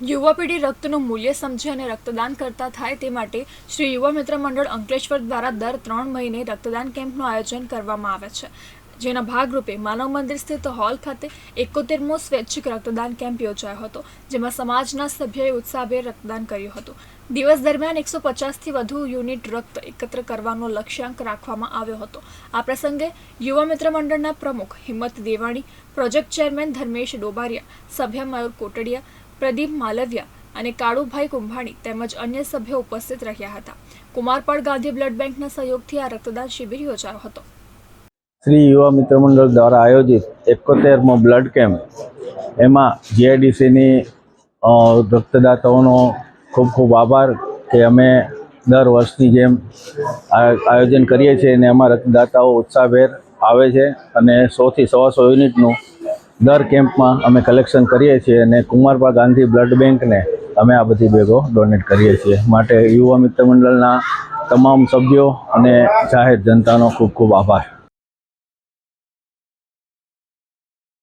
યુવા પેઢી રક્તનું મૂલ્ય સમજે અને રક્તદાન કરતા થાય તે માટે શ્રી યુવા મિત્ર મંડળ અંકલેશ્વર દ્વારા દર 3 મહિને રક્તદાન કેમ્પનું આયોજન કરવામાં આવે છે, જેના ભાગરૂપે માનવ મંદિર સ્થિત હોલ ખાતે 71મો સ્વૈચ્છિક રક્તદાન કેમ્પ યોજાયો હતો, જેમાં સમાજના સભ્યોએ ઉત્સાહભેર રક્તદાન કર્યું હતું। દિવસ દરમિયાન 150થી વધુ યુનિટ રક્ત એકત્ર કરવાનો લક્ષ્યાંક રાખવામાં આવ્યો હતો। આ પ્રસંગે યુવા મિત્ર મંડળના પ્રમુખ હિંમત દેવાણી, પ્રોજેક્ટ ચેરમેન ધર્મેશ ડોબારિયા, સભ્ય મયુર કોટડિયા, પ્રદીપ માલવિયા અને કાળુભાઈ કુંભાણી તેમજ અન્ય સભ્યો ઉપસ્થિત રહ્યા હતા। કુમારપાળ ગાંધી બ્લડ બેંકના સહયોગથી આ રક્તદાન શિબિર યોજાયો હતો। શ્રી યુવા મિત્ર મંડળ દ્વારા આયોજિત 71મો બ્લડ કેમ્પ એમાં જીઆઈડીસીની રક્તદાતાઓનો ખૂબ ખૂબ આભાર કે અમે દર વર્ષની જેમ આયોજન કરીએ છીએ અને એમાં રક્તદાતાઓ ઉત્સાહભેર આવે છે અને 100થી 125 યુનિટનું દર કેમ્પમાં અમે કલેક્શન કરીએ છીએ અને કુમારપાળ ગાંધી બ્લડ બેંકને અમે આ બધી બેગો ડોનેટ કરીએ છીએ। માટે યુવા મિત્ર મંડળના તમામ સભ્યો અને જાહેર જનતાનો ખૂબ ખૂબ આભાર।